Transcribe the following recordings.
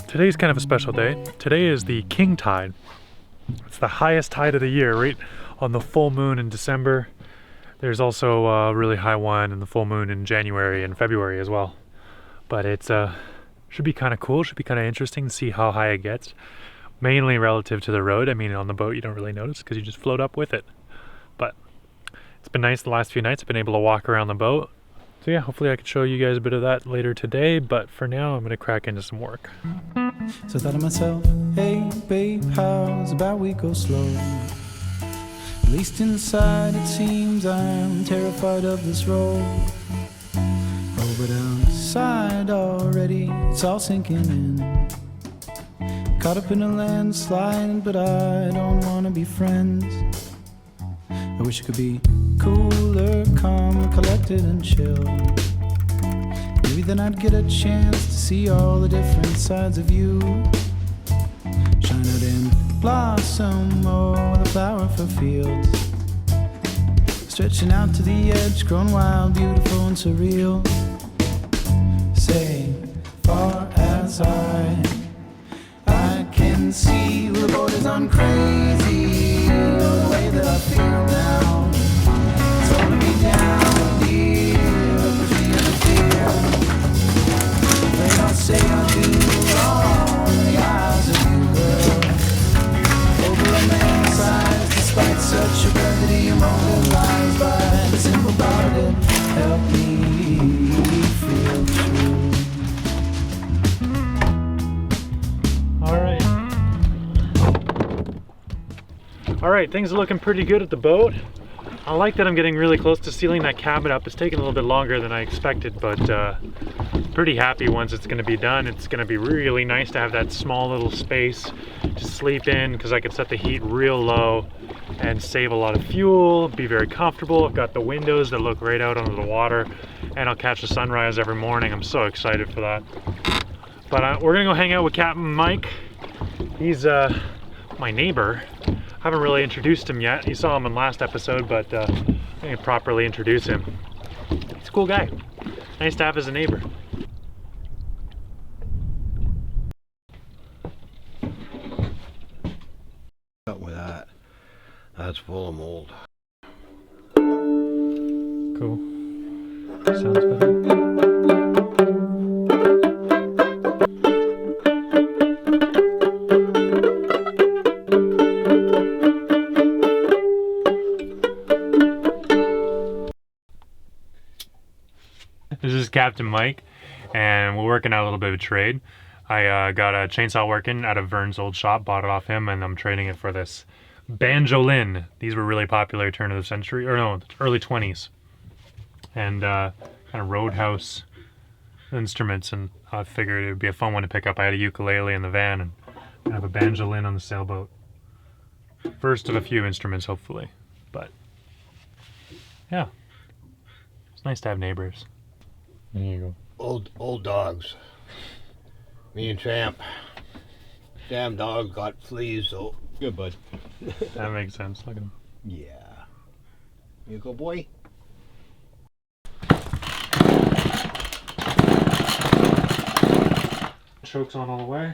Today's kind of a special day. Today is the king tide. It's the highest tide of the year, right on the full moon in December. There's also a really high one in the full moon in January and February as well. But it's should be kind of cool, should be kind of interesting to see how high it gets. Mainly relative to the road. I mean, on the boat you don't really notice because you just float up with it. But it's been nice the last few nights. I've been able to walk around the boat. So yeah, hopefully I can show you guys a bit of that later today, but for now I'm gonna crack into some work. So I thought to myself, hey babe, how's about we go slow? At least inside it seems I'm terrified of this road. Oh, but outside already it's all sinking in. Caught up in a landslide, but I don't wanna be friends. I wish I could be cooler, calmer, collected and chill. Maybe then I'd get a chance to see all the different sides of you. Shine out in blossom, oh, the flower for fields. Stretching out to the edge, grown wild, beautiful and surreal. Say, far as I can see, the boat is on crazy. Oh, the way that I feel now, it's holding me down deep, free of the fear. Afraid I'll say I'll do wrong in the eyes of you, girl. Over a man's eyes, despite such a brevity, immobilized by the simple thought it helped me feel true. Alright, things are looking pretty good at the boat. I like that I'm getting really close to sealing that cabin up. It's taking a little bit longer than I expected, but pretty happy once it's going to be done. It's going to be really nice to have that small little space to sleep in because I can set the heat real low and save a lot of fuel, be very comfortable. I've got the windows that look right out onto the water, and I'll catch the sunrise every morning. I'm so excited for that. But we're going to go hang out with Captain Mike. He's my neighbor. I haven't really introduced him yet. You saw him in last episode, but I can properly introduce him. He's a cool guy. Nice to have as a neighbor. Up with that. That's full of mold. Cool. Sounds better. This is Captain Mike, and we're working out a little bit of a trade. I got a chainsaw working out of Vern's old shop, bought it off him, and I'm trading it for this banjolin. These were really popular turn of the century, or no, early 20s. And kind of roadhouse instruments, and I figured it would be a fun one to pick up. I had a ukulele in the van, and I have a banjolin on the sailboat. First of a few instruments, hopefully. But yeah, it's nice to have neighbors. There you go. Old dogs. Me and Champ. Damn dog got fleas, so good, bud. That makes sense. Look at him. Yeah. You go, boy. Chokes on all the way.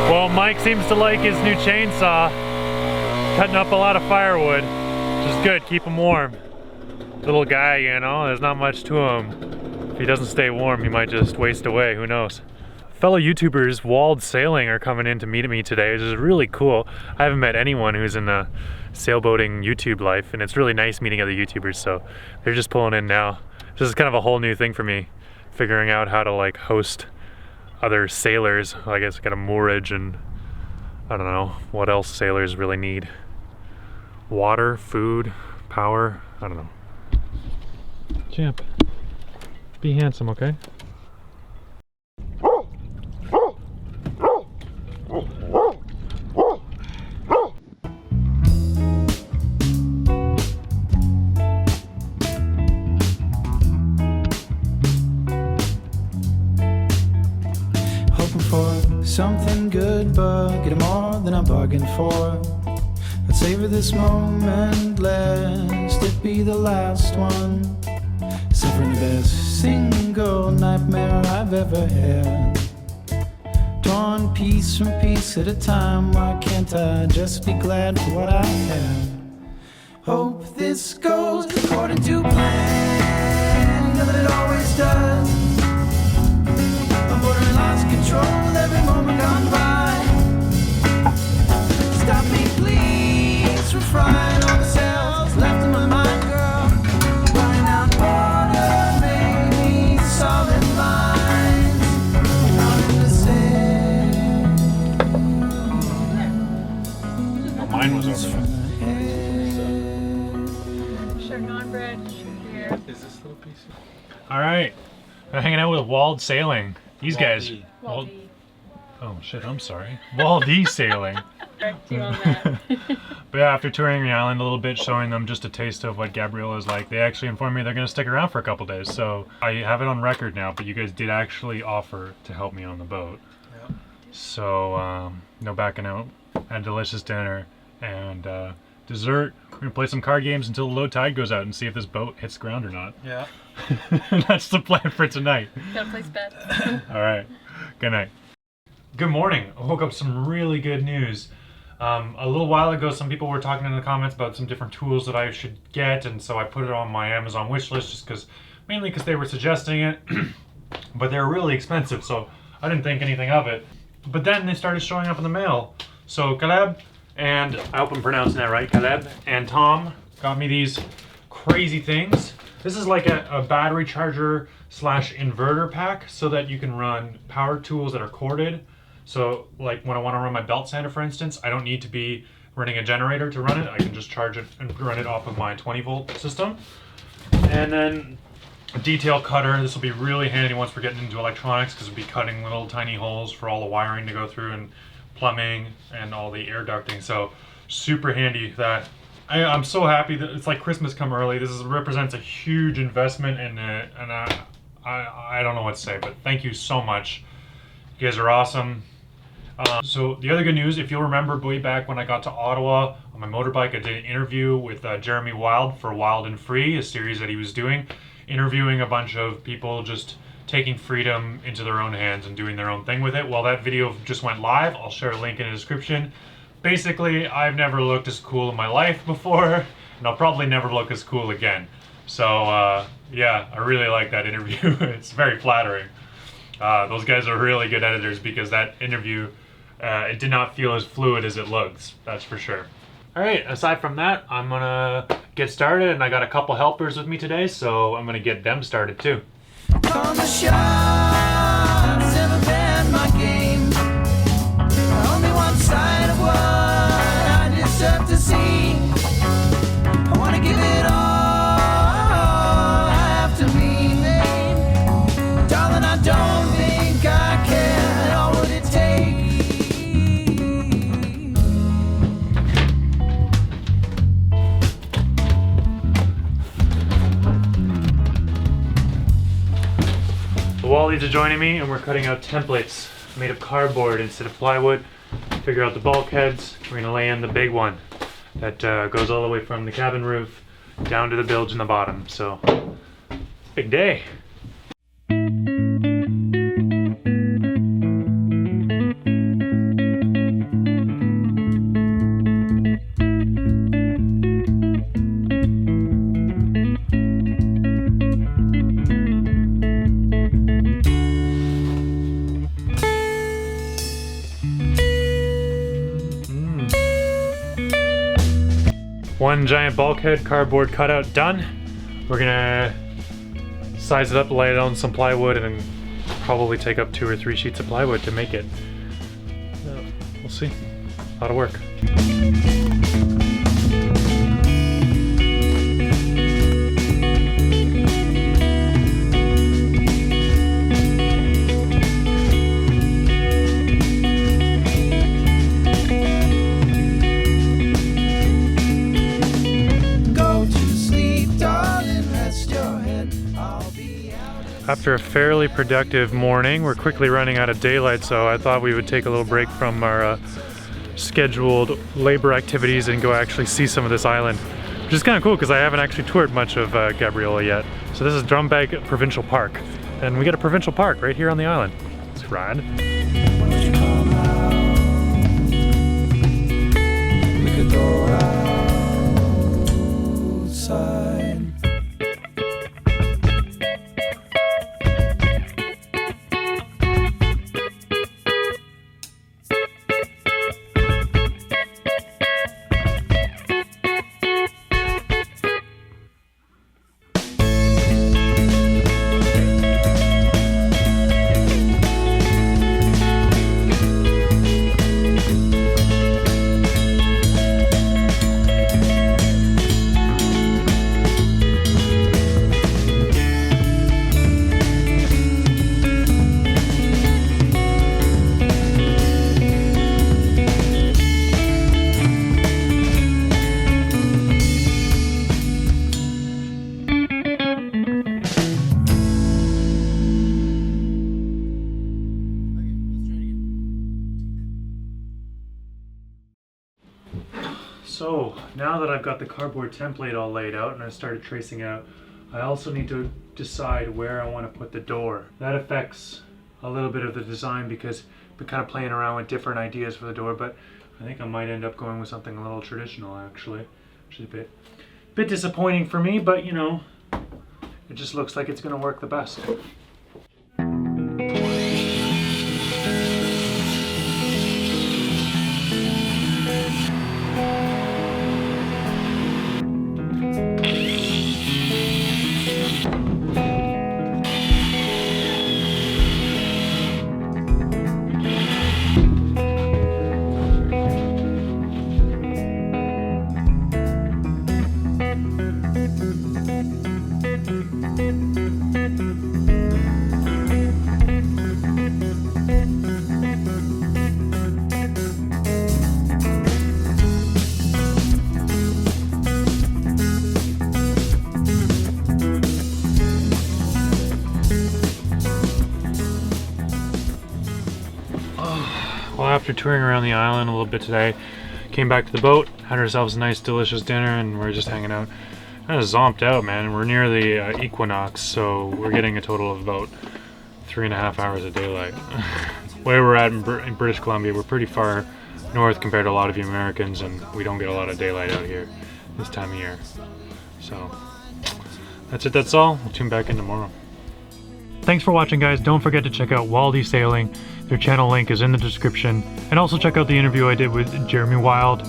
Well, Mike seems to like his new chainsaw. Cutting up a lot of firewood, which is good, keep him warm. Little guy, you know, there's not much to him. If he doesn't stay warm, he might just waste away, who knows. Fellow YouTubers, Walled Sailing, are coming in to meet me today, which is really cool. I haven't met anyone who's in the sailboating YouTube life, and it's really nice meeting other YouTubers, so they're just pulling in now. This is kind of a whole new thing for me, figuring out how to like host other sailors. I guess got a moorage and I don't know what else sailors really need. Water, food, power, I don't know. Champ. Be handsome, okay? Something good, but getting more than I bargained for. I'd savor this moment, lest it be the last one. Suffering the best single nightmare I've ever had. Torn piece from piece at a time, why can't I just be glad for what I have? Hope this goes according to plan, know that it always does. I'm bordering lost control with every moment gone by. Stop me please from frying all the cells left in my mind, girl. Running out order, maybe solid lines out in the sand. Oh, mine was over. Sure, non-bread here. Is this little piece? All right, we're hanging out with Walled Sailing. These guys. Wald. Oh shit, I'm sorry. Wald Sailing. Correct you on that. But yeah, after touring the island a little bit, showing them just a taste of what Gabriella is like, they actually informed me they're going to stick around for a couple days. So I have it on record now, but you guys did actually offer to help me on the boat. Yep. So no backing out. Had a delicious dinner and dessert. We're going to play some card games until the low tide goes out and see if this boat hits ground or not. Yeah. That's the plan for tonight. Gotta place bets. All right. Good night. Good morning. I woke up with some really good news. A little while ago, some people were talking in the comments about some different tools that I should get, and so I put it on my Amazon wish list just because, mainly because they were suggesting it, but they're really expensive, so I didn't think anything of it. But then they started showing up in the mail. So Caleb, and I hope I'm pronouncing that right, Caleb, and Tom got me these crazy things. This is like a battery charger slash inverter pack so that you can run power tools that are corded. So like when I want to run my belt sander, for instance, I don't need to be running a generator to run it. I can just charge it and run it off of my 20 volt system. And then a detail cutter. This will be really handy once we're getting into electronics because we'll be cutting little tiny holes for all the wiring to go through and plumbing and all the air ducting. So super handy that. I'm so happy that it's like Christmas come early. This represents a huge investment and I don't know what to say, but thank you so much. You guys are awesome. So the other good news, if you'll remember way back when I got to Ottawa on my motorbike, I did an interview with Jeremy Wild for Wild and Free, a series that he was doing, interviewing a bunch of people just taking freedom into their own hands and doing their own thing with it. Well, that video just went live. I'll share a link in the description. Basically, I've never looked as cool in my life before, and I'll probably never look as cool again. So yeah, I really like that interview. It's very flattering. Those guys are really good editors because that interview, it did not feel as fluid as it looks, that's for sure. All right, aside from that, I'm gonna get started, and I got a couple helpers with me today, so I'm gonna get them started too. Call the shots, never been my game. Only one side of what I deserve to see. I wanna give it all after me, babe. Darling, I don't think I can. All would it take? The Wallies are joining me, and we're cutting out templates made of cardboard instead of plywood. Figure out the bulkheads. We're gonna lay in the big one that goes all the way from the cabin roof down to the bilge in the bottom. So, big day. One giant bulkhead cardboard cutout done. We're gonna size it up, lay it on some plywood, and then probably take up 2 or 3 sheets of plywood to make it. We'll see. A lot of work. After a fairly productive morning, we're quickly running out of daylight, so I thought we would take a little break from our scheduled labor activities and go actually see some of this island, which is kind of cool because I haven't actually toured much of Gabriola yet. So this is Drumbag Provincial Park, and we get a provincial park right here on the island. It's rad. So now that I've got the cardboard template all laid out and I started tracing out, I also need to decide where I want to put the door. That affects a little bit of the design because I've been kind of playing around with different ideas for the door, but I think I might end up going with something a little traditional actually, which is a bit disappointing for me, but you know, it just looks like it's going to work the best. Well, after touring around the island a little bit today, came back to the boat, had ourselves a nice delicious dinner, and we're just hanging out. Kind of zomped out, man. We're near the equinox, so we're getting a total of about 3.5 hours of daylight. Where we're at in British Columbia, we're pretty far north compared to a lot of you Americans, and we don't get a lot of daylight out here this time of year. So that's it, that's all. We'll tune back in tomorrow. Thanks for watching, guys. Don't forget to check out Waldy Sailing. Their channel link is in the description. And also check out the interview I did with Jeremy Wild.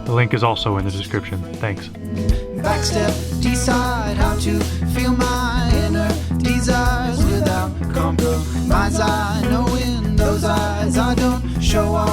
The link is also in the description. Thanks. Backstep, decide how to feel my inner desires without compromise. I know in those eyes I don't show up.